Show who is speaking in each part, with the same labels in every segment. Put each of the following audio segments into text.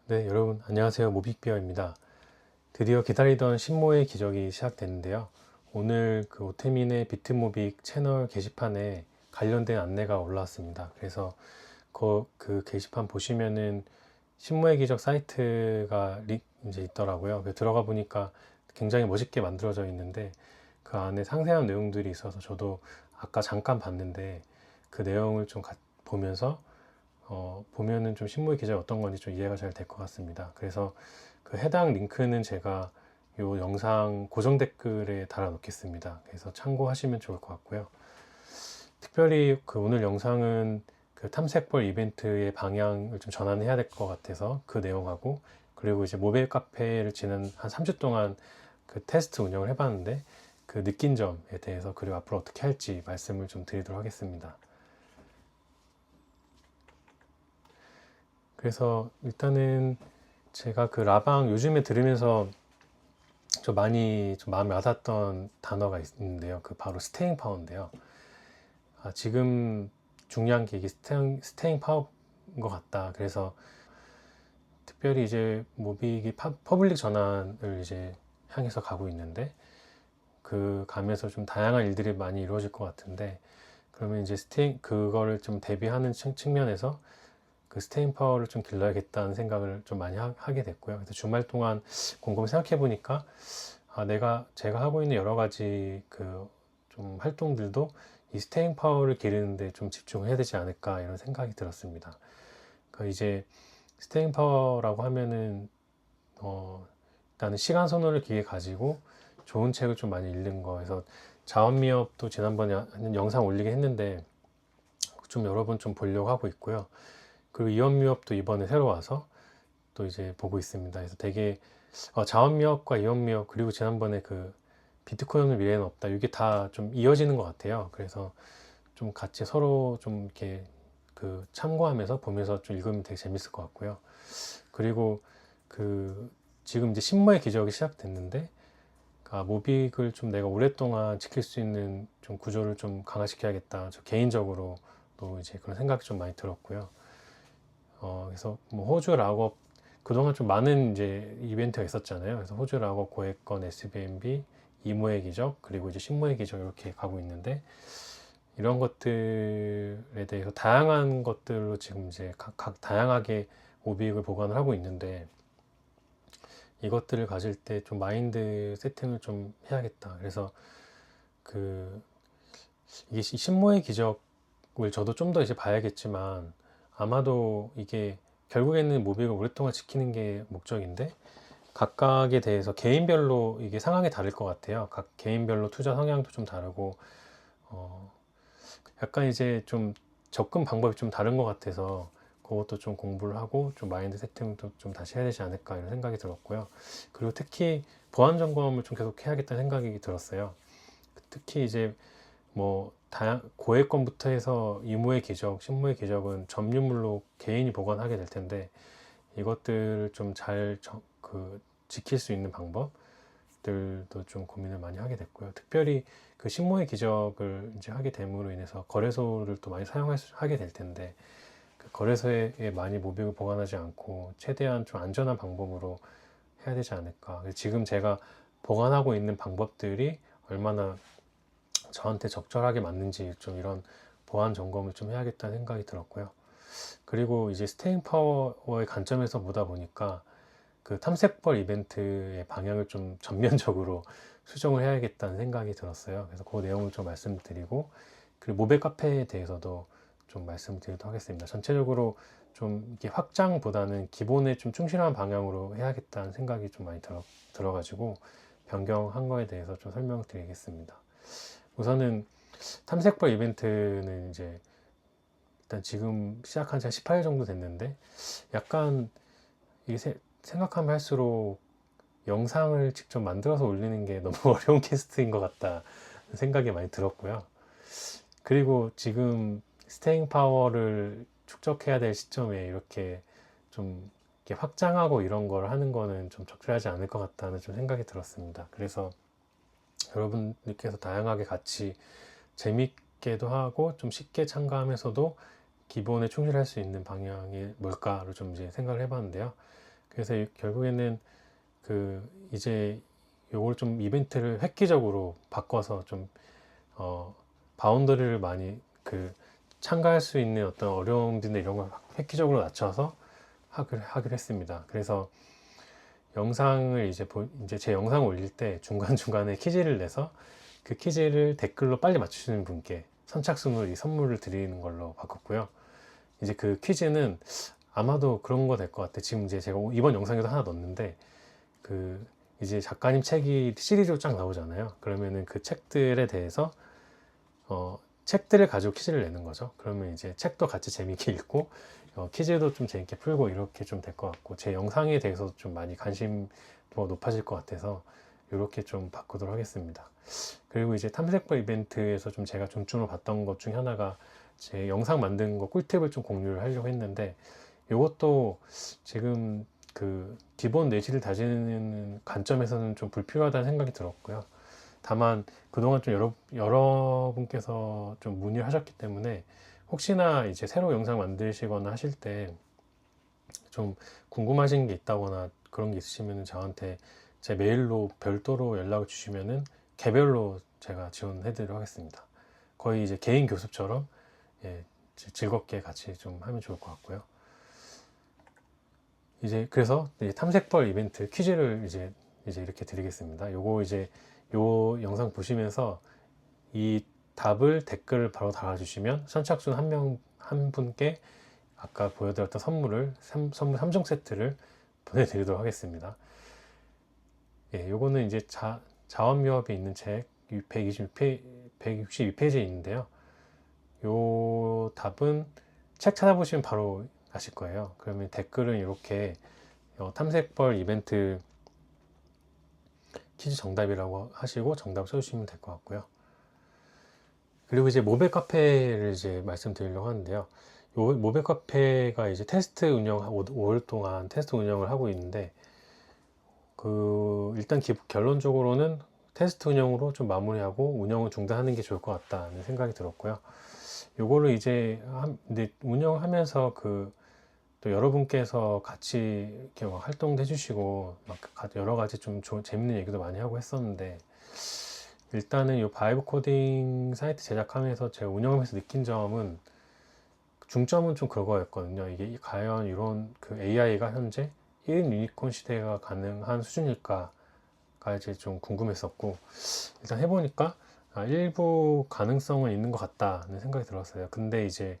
Speaker 1: 네, 여러분 안녕하세요. 모빅비어입니다. 드디어 기다리던 신모의 기적이 시작됐는데요. 오늘 그 오태민의 비트모빅 채널 게시판에 관련된 안내가 올라왔습니다. 그래서 그 게시판 보시면은 신모의 기적 사이트가 이제 있더라고요. 들어가 보니까 굉장히 멋있게 만들어져 있는데 그 안에 상세한 내용들이 있어서 저도 아까 잠깐 봤는데 그 내용을 좀 보면서 보면은 좀 신무의 기자가 어떤 건지 좀 이해가 잘 될 것 같습니다. 그래서 그 해당 링크는 제가 요 영상 고정 댓글에 달아 놓겠습니다. 그래서 참고하시면 좋을 것 같고요. 특별히 그 오늘 영상은 그 탐색벌 이벤트의 방향을 좀 전환해야 될 것 같아서 그 내용하고, 그리고 이제 모바일 카페를 지난 한 3주 동안 그 테스트 운영을 해봤는데 그 느낀 점에 대해서, 그리고 앞으로 어떻게 할지 말씀을 좀 드리도록 하겠습니다. 그래서 일단은 제가 그 라방 요즘에 들으면서 좀 마음에 와닿았던 단어가 있는데요. 그 바로 스테잉 파워인데요. 지금 중요한 게 이게 스테잉 파워인 것 같다. 그래서 특별히 이제 모빅이 퍼블릭 전환을 이제 향해서 가고 있는데, 그 가면서 좀 다양한 일들이 많이 이루어질 것 같은데, 그러면 이제 그거를 좀 대비하는 측면에서 그 스테인 파워를 좀 길러야겠다는 생각을 좀 많이 하게 됐고요. 그래서 주말 동안 곰곰이 생각해 보니까 제가 하고 있는 여러 가지 그 좀 활동들도 이 스테인 파워를 기르는데 좀 집중해야 되지 않을까, 이런 생각이 들었습니다. 그러니까 이제 스테인 파워라고 하면은 일단은 시간 선호를 기에 가지고 좋은 책을 좀 많이 읽는 거에서, 자원미업도 지난번에 영상 올리게 했는데 좀 여러 번 좀 보려고 하고 있고요. 그리고 이원미업도 이번에 새로 와서 또 이제 보고 있습니다. 그래서 되게 자원미업과 이원미업, 그리고 지난번에 그 비트코인 없는 미래는 없다, 이게 다 좀 이어지는 것 같아요. 그래서 좀 같이 서로 좀 이렇게 그 참고하면서 보면서 좀 읽으면 되게 재밌을 것 같고요. 그리고 그 지금 이제 신무의 기적이 시작됐는데, 그러니까 모빅을 좀 내가 오랫동안 지킬 수 있는 좀 구조를 좀 강화시켜야겠다, 저 개인적으로 또 이제 그런 생각이 좀 많이 들었고요. 그래서 뭐 호주 락업, 그동안 좀 많은 이제 이벤트가 있었잖아요. 그래서 호주 락업, 고액건, SBNB, 이모의 기적, 그리고 이제 신모의 기적, 이렇게 가고 있는데, 이런 것들에 대해서 다양한 것들로 지금 이제 각 다양하게 오빅을 보관을 하고 있는데, 이것들을 가질 때 좀 마인드 세팅을 좀 해야겠다. 그래서 그 이게 신모의 기적을 저도 좀 더 이제 봐야겠지만, 아마도 이게 결국에는 모빅을 오랫동안 지키는 게 목적인데, 각각에 대해서 개인별로 이게 상황이 다를 것 같아요. 각 개인별로 투자 성향도 좀 다르고, 어, 약간 이제 좀 접근 방법이 좀 다른 것 같아서 그것도 좀 공부를 하고 좀 마인드 세팅도 좀 다시 해야 되지 않을까, 이런 생각이 들었고요. 그리고 특히 보안 점검을 좀 계속 해야겠다는 생각이 들었어요. 특히 이제 뭐 고액권부터 해서 이무의 기적, 신무의 기적은 점유물로 개인이 보관하게 될 텐데, 이것들을 좀 잘 지킬 수 있는 방법들도 좀 고민을 많이 하게 됐고요. 특별히 그 신무의 기적을 이제 하게 됨으로 인해서 거래소를 또 많이 하게 될 텐데, 그 거래소에 많이 모빅을 보관하지 않고 최대한 좀 안전한 방법으로 해야 되지 않을까. 지금 제가 보관하고 있는 방법들이 얼마나 저한테 적절하게 맞는지, 좀 이런 보안 점검을 좀 해야겠다는 생각이 들었고요. 그리고 이제 스테잉 파워의 관점에서 보다 보니까 그 탐색벌 이벤트의 방향을 좀 전면적으로 수정을 해야겠다는 생각이 들었어요. 그래서 그 내용을 좀 말씀드리고, 그리고 모백 카페에 대해서도 좀 말씀드리도록 하겠습니다. 전체적으로 좀 이게 확장보다는 기본에 좀 충실한 방향으로 해야겠다는 생각이 좀 많이 들어가지고 변경한 거에 대해서 좀 설명드리겠습니다. 우선은 탐색벌 이벤트는 이제 일단 지금 시작한 지 한 18일 정도 됐는데, 약간 이게 생각하면 할수록 영상을 직접 만들어서 올리는 게 너무 어려운 퀘스트인 것 같다 생각이 많이 들었고요. 그리고 지금 스테잉 파워를 축적해야 될 시점에 이렇게 좀 이렇게 확장하고 이런 걸 하는 거는 좀 적절하지 않을 것 같다는 좀 생각이 들었습니다. 그래서 여러분들께서 다양하게 같이 재밌게도 하고 좀 쉽게 참가하면서도 기본에 충실할 수 있는 방향이 뭘까를 좀 이제 생각을 해봤는데요. 그래서 결국에는 이제 요걸 좀 이벤트를 획기적으로 바꿔서 좀 바운더리를 많이 참가할 수 있는 어떤 어려움들이나 이런 걸 획기적으로 낮춰서 하기로 했습니다. 그래서 영상을 이제 제 영상 올릴 때 중간중간에 퀴즈를 내서 그 퀴즈를 댓글로 빨리 맞추시는 분께 선착순으로 이 선물을 드리는 걸로 바꿨고요. 이제 그 퀴즈는 아마도 그런 거 될 것 같아. 지금 이제 제가 이번 영상에도 하나 넣었는데 이제 작가님 책이 시리즈로 쫙 나오잖아요. 그러면은 그 책들에 대해서 책들을 가지고 퀴즈를 내는 거죠. 그러면 이제 책도 같이 재밌게 읽고 퀴즈도 좀 재밌게 풀고 이렇게 좀 될 것 같고, 제 영상에 대해서도 좀 많이 관심도가 높아질 것 같아서 이렇게 좀 바꾸도록 하겠습니다. 그리고 이제 탐색벌 이벤트에서 좀 제가 중점으로 봤던 것 중에 하나가 제 영상 만든 거 꿀팁을 좀 공유를 하려고 했는데, 이것도 지금 기본 내실을 다지는 관점에서는 좀 불필요하다는 생각이 들었고요. 다만 그동안 좀 여러분께서 좀 문의를 하셨기 때문에 혹시나 이제 새로 영상 만드시거나 하실 때 좀 궁금하신 게 있다거나 그런 게 있으시면 저한테 제 메일로 별도로 연락을 주시면은 개별로 제가 지원해 드리도록 하겠습니다. 거의 이제 개인 교습처럼 즐겁게 같이 좀 하면 좋을 것 같고요. 그래서 탐색벌 이벤트 퀴즈를 이제 이렇게 드리겠습니다. 요거 이제 요 영상 보시면서 이 답을 댓글을 바로 달아주시면 선착순 한 분께 아까 보여드렸던 선물 3종 세트를 보내드리도록 하겠습니다. 요거는 이제 자원묘업이 있는 책 162페이지에 있는데요. 요 답은 책 찾아보시면 바로 아실 거예요. 그러면 댓글은 이렇게 탐색벌 이벤트 퀴즈 정답이라고 하시고 정답 써주시면 될 것 같고요. 그리고 이제 모백 카페를 이제 말씀드리려고 하는데요. 요 모백 카페가 이제 테스트 운영 5월 동안 테스트 운영을 하고 있는데, 일단 결론적으로는 테스트 운영으로 좀 마무리하고 운영을 중단하는 게 좋을 것 같다는 생각이 들었고요. 요거를 이제 근데 운영하면서 또 여러분께서 같이 이렇게 활동도 해주시고 막 여러 가지 좀 재밌는 얘기도 많이 하고 했었는데, 일단은 이 바이브 코딩 사이트 제작하면서 제가 운영하면서 느낀 점은, 중점은 좀 그거였거든요. 이게 과연 이런 AI가 현재 1인 유니콘 시대가 가능한 수준일까가 이제 좀 궁금했었고, 일단 해보니까 일부 가능성은 있는 것 같다는 생각이 들었어요. 근데 이제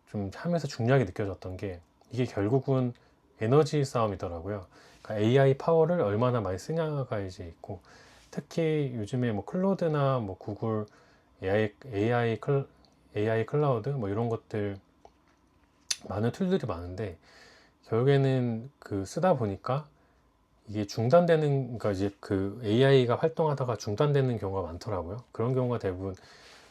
Speaker 1: 좀 하면서 중요하게 느껴졌던 게, 이게 결국은 에너지 싸움이더라고요. 그러니까 AI 파워를 얼마나 많이 쓰냐가 이제 있고, 특히 요즘에 뭐 클로드나 뭐 구글 AI 클라우드 뭐 이런 것들 많은 툴들이 많은데, 결국에는 쓰다 보니까 이게 중단되는, 그러니까 이제 AI가 활동하다가 중단되는 경우가 많더라고요. 그런 경우가 대부분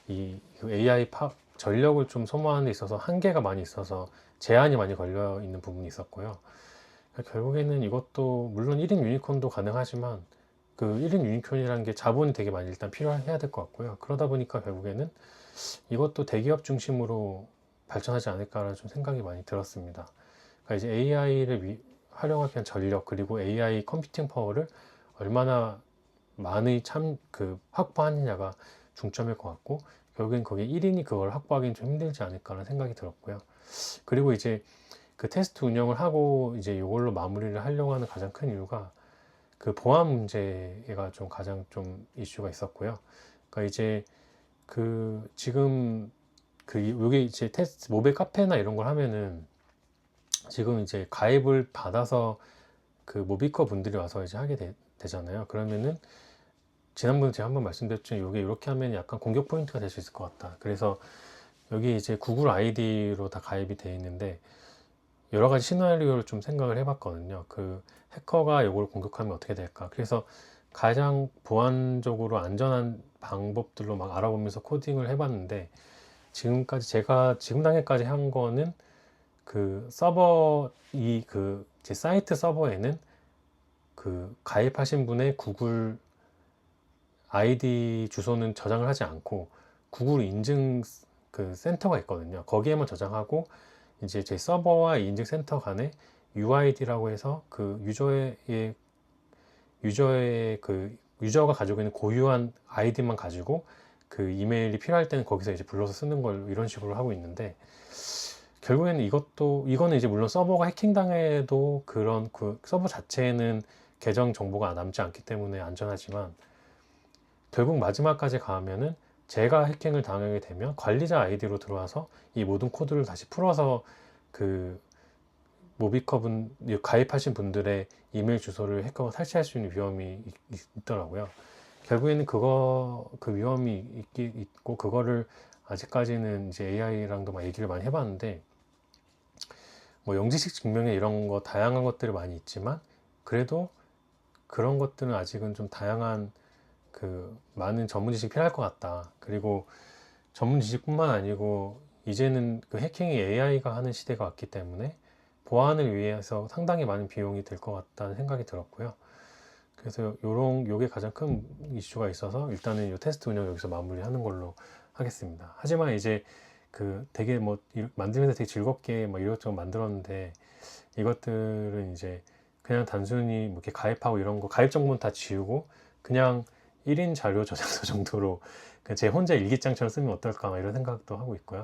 Speaker 1: 이 AI 전력을 좀 소모하는 데 있어서 한계가 많이 있어서 제한이 많이 걸려 있는 부분이 있었고요. 그러니까 결국에는 이것도 물론 1인 유니콘도 가능하지만 1인 유니콘이라는 게 자본이 되게 많이 일단 필요해야 될 것 같고요. 그러다 보니까 결국에는 이것도 대기업 중심으로 발전하지 않을까라는 좀 생각이 많이 들었습니다. 그러니까 이제 AI를 활용하기 위한 전력, 그리고 AI 컴퓨팅 파워를 얼마나 많이 확보하느냐가 중점일 것 같고, 결국엔 거기에 1인이 그걸 확보하기는 좀 힘들지 않을까라는 생각이 들었고요. 그리고 이제 테스트 운영을 하고 이제 이걸로 마무리를 하려고 하는 가장 큰 이유가 보안 문제가 좀 가장 좀 이슈가 있었고요. 그러니까 이제 지금 요게 이제 테스트 모바일 카페나 이런 걸 하면은 지금 이제 가입을 받아서 모비커 분들이 와서 이제 하게 되잖아요. 그러면은 지난번에 제가 한번 말씀드렸지만 이게 이렇게 하면 약간 공격 포인트가 될 수 있을 것 같다. 그래서 여기 이제 구글 아이디로 다 가입이 돼 있는데, 여러 가지 시나리오를 좀 생각을 해봤거든요. 해커가 이걸 공격하면 어떻게 될까. 그래서 가장 보안적으로 안전한 방법들로 막 알아보면서 코딩을 해봤는데, 제가 지금 단계까지 한 거는 제 사이트 서버에는 가입하신 분의 구글 아이디 주소는 저장을 하지 않고, 구글 인증 센터가 있거든요. 거기에만 저장하고, 이제 제 서버와 인증 센터 간에 UID라고 해서 그 유저의 그 유저가 가지고 있는 고유한 아이디만 가지고 그 이메일이 필요할 때는 거기서 이제 불러서 쓰는 걸 이런 식으로 하고 있는데, 결국에는 이거는 이제 물론 서버가 해킹당해도 그런 그 서버 자체에는 계정 정보가 남지 않기 때문에 안전하지만, 결국 마지막까지 가면은 제가 해킹을 당하게 되면 관리자 아이디로 들어와서 이 모든 코드를 다시 풀어서 그 모비커분 가입하신 분들의 이메일 주소를 해커가 탈취할 수 있는 위험이 있더라고요. 결국에는 그 위험이 있고, 그거를 아직까지는 이제 AI랑도 막 얘기를 많이 해봤는데, 뭐 영지식 증명에 이런 거 다양한 것들이 많이 있지만, 그래도 그런 것들은 아직은 좀 다양한 그 많은 전문 지식이 필요할 것 같다. 그리고 전문 지식뿐만 아니고 이제는 그 해킹이 AI가 하는 시대가 왔기 때문에 보안을 위해서 상당히 많은 비용이 들 것 같다는 생각이 들었고요. 그래서 요게 가장 큰 이슈가 있어서 일단은 이 테스트 운영 여기서 마무리하는 걸로 하겠습니다. 하지만 이제 그 되게 뭐 만들면서 되게 즐겁게 뭐 이것저것 만들었는데, 이것들은 이제 그냥 단순히 뭐 이렇게 가입하고 이런 거 가입 정보는 다 지우고 그냥 1인 자료 저장소 정도로 제 혼자 일기장처럼 쓰면 어떨까 이런 생각도 하고 있고요.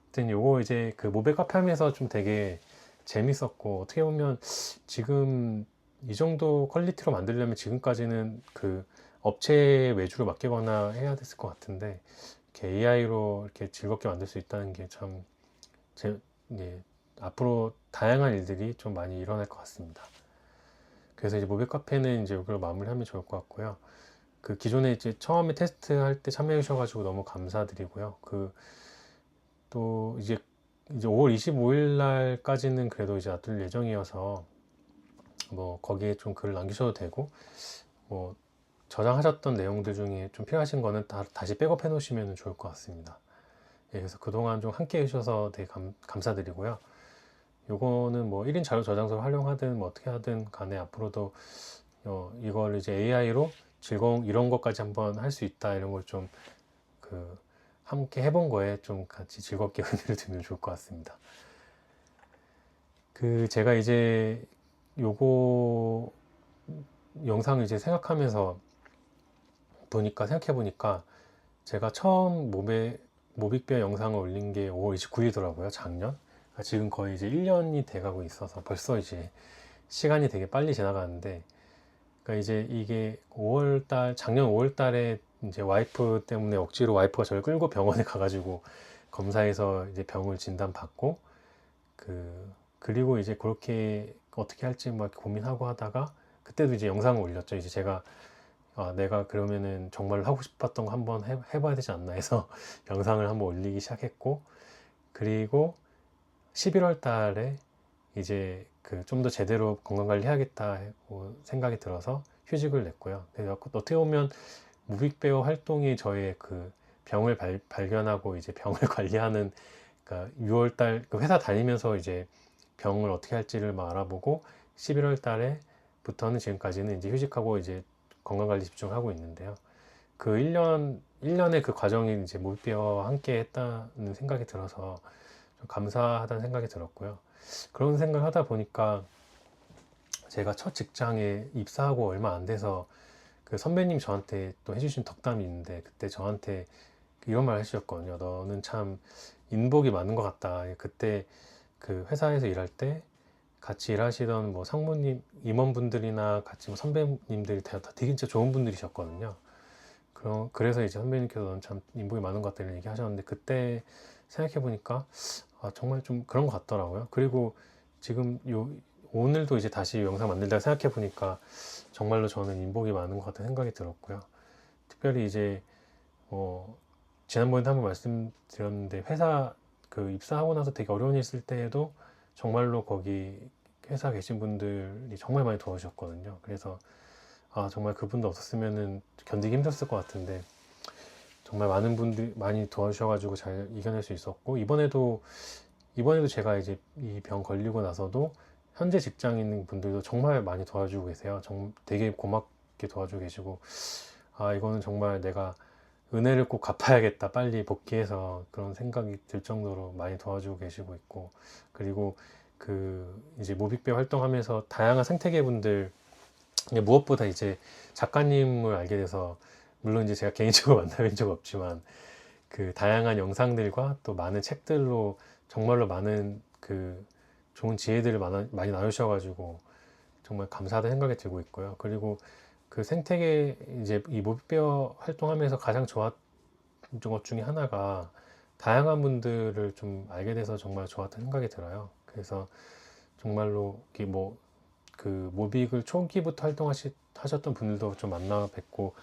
Speaker 1: 하여튼 요거 이제 그 모백 카페 하면서 좀 되게 재밌었고, 어떻게 보면 지금 이 정도 퀄리티로 만들려면 지금까지는 그 업체 외주로 맡기거나 해야 됐을 것 같은데, 이렇게 AI로 이렇게 즐겁게 만들 수 있다는 게 참 예, 앞으로 다양한 일들이 좀 많이 일어날 것 같습니다. 그래서 이제 모백 카페는 이제 이걸로 마무리하면 좋을 것 같고요. 그 기존에 이제 처음에 테스트할 때 참여해 주셔가지고 너무 감사드리고요. 그 또 이제 5월 25일 날까지는 그래도 이제 놔둘 예정이어서 뭐 거기에 좀 글을 남기셔도 되고, 뭐 저장하셨던 내용들 중에 좀 필요하신 거는 다시 백업해 놓으시면 좋을 것 같습니다. 예, 그래서 그동안 좀 함께 해주셔서 되게 감사드리고요. 요거는 뭐 1인 자료 저장소를 활용하든 뭐 어떻게 하든 간에 앞으로도 이걸 이제 AI로 즐거운 이런 것까지 한번 할 수 있다 이런 걸 좀 그 함께 해본 거에 좀 같이 즐겁게 의미를 두면 좋을 것 같습니다. 그 제가 이제 요거 영상을 이제 생각해 보니까 제가 처음 모빅베어 영상을 올린 게 5월 29일이더라고요, 작년. 그러니까 지금 거의 이제 1년이 돼가고 있어서 벌써 이제 시간이 되게 빨리 지나가는데, 그러니까 이제 이게 작년 5월 달에 이제 와이프 때문에 억지로 와이프가 저를 끌고 병원에 가가지고 검사해서 이제 병을 진단받고, 그리고 이제 그렇게 어떻게 할지 막 고민하고 하다가 그때도 이제 영상을 올렸죠. 이제 제가 내가 그러면은 정말 하고 싶었던 거 한번 해봐야 되지 않나 해서 영상을 한번 올리기 시작했고, 그리고 11월 달에 이제 그 좀 더 제대로 건강관리 해야겠다 생각이 들어서 휴직을 냈고요. 그래서 어떻게 보면 무빅베어 활동이 저의 그 병을 발견하고 이제 병을 관리하는, 그러니까 6월 달 그 회사 다니면서 이제 병을 어떻게 할지를 막 알아보고 11월 달에부터는 지금까지는 이제 휴직하고 이제 건강관리 집중하고 있는데요. 그 1년의 그 과정이 이제 무빅베어와 함께 했다는 생각이 들어서 좀 감사하다는 생각이 들었고요. 그런 생각을 하다 보니까 제가 첫 직장에 입사하고 얼마 안 돼서 그 선배님 저한테 또 해주신 덕담이 있는데, 그때 저한테 이런 말 하셨거든요. 너는 참 인복이 많은 것 같다. 그때 그 회사에서 일할 때 같이 일하시던 뭐 상무님, 임원분들이나 같이 뭐 선배님들이 다 되게 진짜 좋은 분들이셨거든요. 그래서 이제 선배님께서 너는 참 인복이 많은 것 같다 이런 얘기 하셨는데, 그때 생각해 보니까 정말 좀 그런 것 같더라고요. 그리고 지금 오늘도 이제 다시 영상 만들다가 생각해 보니까 정말로 저는 인복이 많은 것 같다는 생각이 들었고요. 특별히 이제 지난번에도 한번 말씀드렸는데, 회사 그 입사하고 나서 되게 어려운 일 있을 때에도 정말로 거기 회사 계신 분들이 정말 많이 도와주셨거든요. 그래서 정말 그분도 없었으면은 견디기 힘들었을 것 같은데, 정말 많은 분들이 많이 도와주셔가지고 잘 이겨낼 수 있었고, 이번에도 제가 이제 이 병 걸리고 나서도 현재 직장에 있는 분들도 정말 많이 도와주고 계세요. 되게 고맙게 도와주고 계시고, 이거는 정말 내가 은혜를 꼭 갚아야겠다, 빨리 복귀해서, 그런 생각이 들 정도로 많이 도와주고 계시고 있고, 그리고 그 이제 모빅배 활동하면서 다양한 생태계 분들, 무엇보다 이제 작가님을 알게 돼서, 물론 이제 제가 개인적으로 만나뵌 적 없지만 그 다양한 영상들과 또 많은 책들로 정말로 많은 그 좋은 지혜들을 많이 나누셔가지고 정말 감사하다는 생각이 들고 있고요. 그리고 그 생태계 이제 이 모빅베어 활동하면서 가장 좋았던 것 중에 하나가 다양한 분들을 좀 알게 돼서 정말 좋았던 생각이 들어요. 그래서 정말로 그 모빅을 초기부터 하셨던 분들도 좀 만나 뵙고,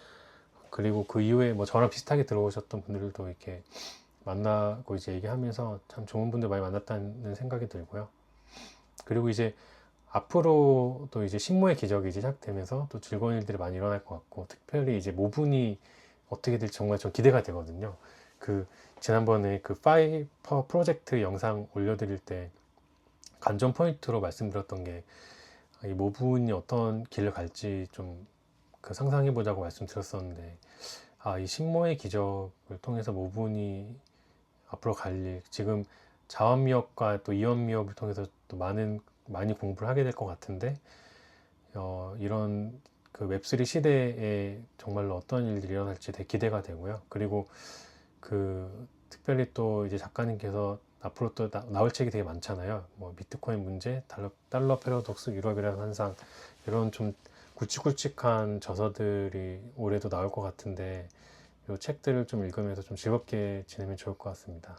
Speaker 1: 그리고 그 이후에 뭐 저랑 비슷하게 들어오셨던 분들도 이렇게 만나고 이제 얘기하면서 참 좋은 분들 많이 만났다는 생각이 들고요. 그리고 이제 앞으로도 이제 신모의 기적이 이제 시작되면서 또 즐거운 일들이 많이 일어날 것 같고, 특별히 이제 모분이 어떻게 될지 정말 좀 기대가 되거든요. 그 지난번에 그 파이퍼 프로젝트 영상 올려드릴 때 관전 포인트로 말씀드렸던 게, 이 모분이 어떤 길을 갈지 좀 그 상상해 보자고 말씀드렸었는데, 이 신모의 기적을 통해서 모분이 앞으로 갈 일, 지금 자원미역과 또 이원미역을 통해서 또 많이 공부를 하게 될 것 같은데, 이런 그 웹3 시대에 정말로 어떤 일들이 일어날지 되게 기대가 되고요. 그리고 그 특별히 또 이제 작가님께서 앞으로 또 나올 책이 되게 많잖아요. 뭐 비트코인 문제, 달러 패러독스, 유럽이라는 현상, 이런 좀 굵직굵직한 저서들이 올해도 나올 것 같은데, 이 책들을 좀 읽으면서 좀 즐겁게 지내면 좋을 것 같습니다.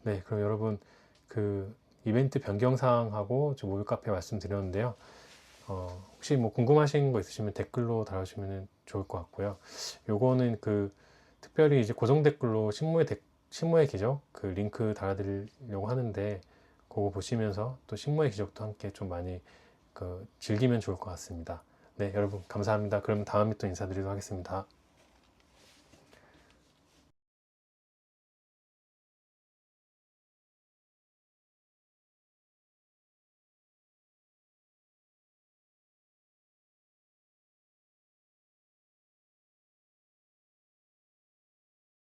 Speaker 1: 네, 그럼 여러분, 그 이벤트 변경사항하고 좀 모빌 카페 말씀드렸는데요. 혹시 뭐 궁금하신 거 있으시면 댓글로 달아주시면 좋을 것 같고요. 요거는 그 특별히 이제 고정 댓글로 신모의 기적 그 링크 달아드리려고 하는데, 그거 보시면서 또 신모의 기적도 함께 좀 많이 그 즐기면 좋을 것 같습니다. 네, 여러분 감사합니다. 그럼 다음에 또 인사드리도록 하겠습니다.